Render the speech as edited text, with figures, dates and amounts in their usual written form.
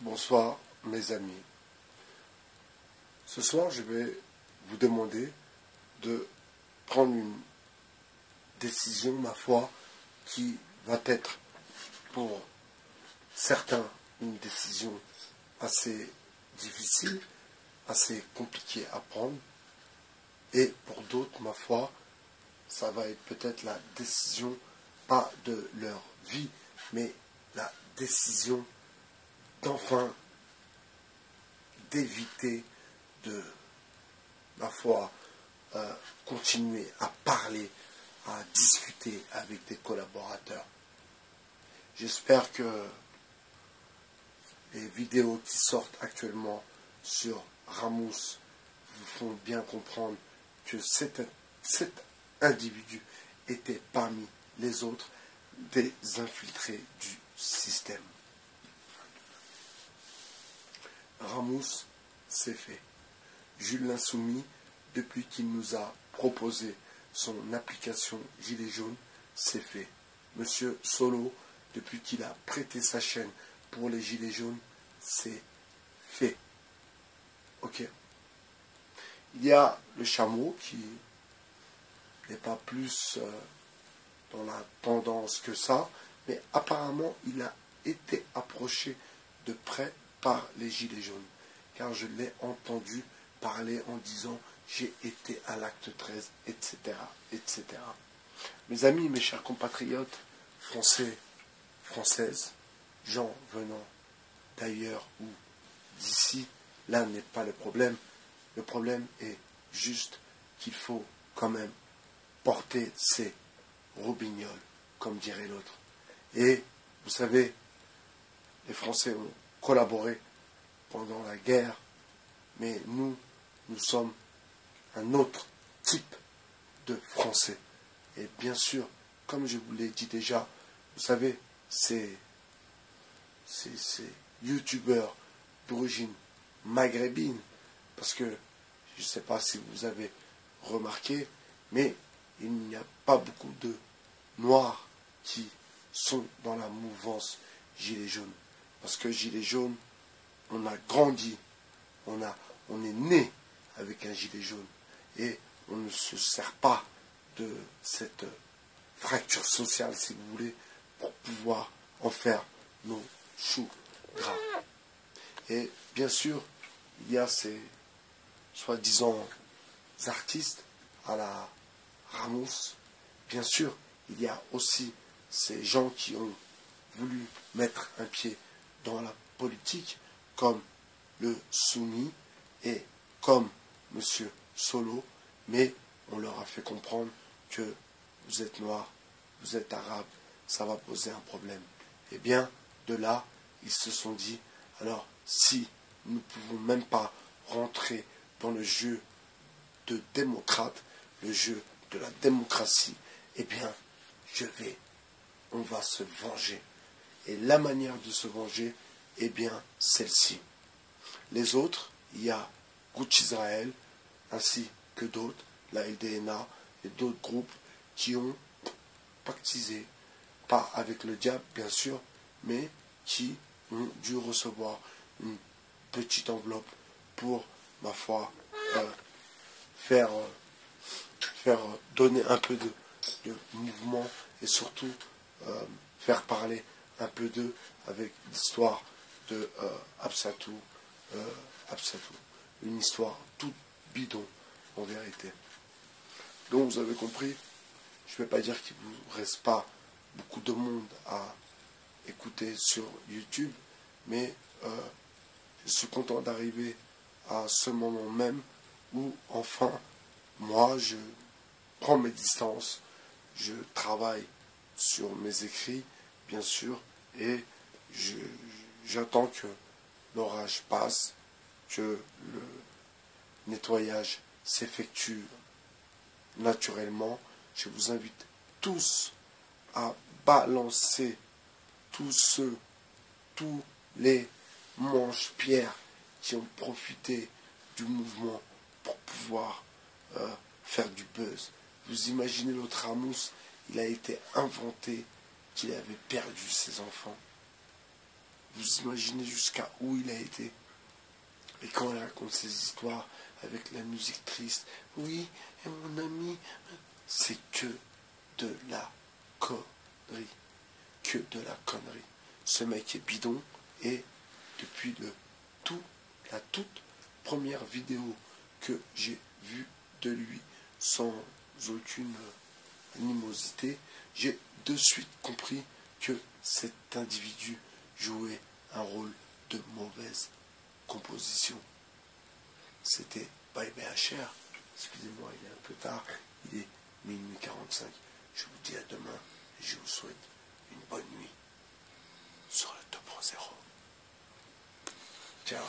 Bonsoir mes amis. Ce soir, je vais vous demander de prendre une décision, ma foi, qui va être pour certains une décision assez difficile, assez compliquée à prendre, et pour d'autres, ma foi, ça va être peut-être la décision, pas de leur vie, mais la décision d'enfin d'éviter de, ma foi, continuer à parler, à discuter avec des collaborateurs. J'espère que les vidéos qui sortent actuellement sur Ramos vous font bien comprendre que cet individu était parmi les autres des infiltrés du système. Ramos, c'est fait. Jules l'Insoumis, depuis qu'il nous a proposé son application Gilet jaune, c'est fait. Monsieur Solo, depuis qu'il a prêté sa chaîne pour les Gilets jaunes, c'est fait. Ok. Il y a le chameau qui n'est pas plus dans la tendance que ça, mais apparemment il a été approché de près par les Gilets jaunes, car je l'ai entendu parler en disant j'ai été à l'acte 13, etc., etc. Mes amis, mes chers compatriotes, français, françaises, gens venant d'ailleurs ou d'ici, là n'est pas le problème. Le problème est juste qu'il faut quand même porter ses robignoles, comme dirait l'autre. Et vous savez, les Français ont collaboré pendant la guerre, mais nous sommes un autre type de Français. Et bien sûr, comme je vous l'ai dit déjà, vous savez, ces youtubeurs d'origine maghrébine, parce que je ne sais pas si vous avez remarqué, mais il n'y a pas beaucoup de Noirs qui sont dans la mouvance Gilets jaunes. Parce que Gilets jaunes, on a grandi, on est né avec un gilet jaune. Et on ne se sert pas de cette fracture sociale, si vous voulez, pour pouvoir en faire nos choux gras. Et bien sûr, il y a ces soi-disant artistes à la Ramos. Bien sûr, il y a aussi ces gens qui ont voulu mettre un pied dans la politique, comme le Soumis et comme M. Solo, mais on leur a fait comprendre que vous êtes noir, vous êtes arabe, ça va poser un problème. Et bien, de là, ils se sont dit, alors si nous ne pouvons même pas rentrer dans le jeu de démocrate, le jeu de la démocratie, eh bien, on va se venger. Et la manière de se venger, eh bien, celle-ci. Les autres, il y a Goutt Israël, ainsi que d'autres, la LDNA et d'autres groupes qui ont pactisé, pas avec le diable bien sûr, mais qui ont dû recevoir une petite enveloppe pour, ma foi, faire donner un peu de mouvement et surtout faire parler un peu d'eux avec l'histoire de Absatou. Une histoire toute bidon en vérité. Donc vous avez compris, je ne vais pas dire qu'il ne vous reste pas beaucoup de monde à écouter sur YouTube, mais je suis content d'arriver à ce moment même où enfin moi je prends mes distances, je travaille sur mes écrits bien sûr et j'attends que l'orage passe, que le nettoyage s'effectue naturellement. Je vous invite tous à balancer tous les manche-pierres qui ont profité du mouvement pour pouvoir faire du buzz. Vous imaginez l'autre Ramos, il a été inventé qu'il avait perdu ses enfants. Vous imaginez jusqu'à où il a été. Et quand il raconte ses histoires avec la musique triste, oui, et mon ami, c'est que de la connerie. Que de la connerie. Ce mec est bidon et depuis la toute première vidéo que j'ai vue de lui sans aucune animosité, j'ai de suite compris que cet individu jouait un rôle de mauvaise composition. C'était Bye BHR. Excusez-moi, il est un peu tard. Il est minuit 45. Je vous dis à demain et je vous souhaite une bonne nuit sur le 2.0. Ciao.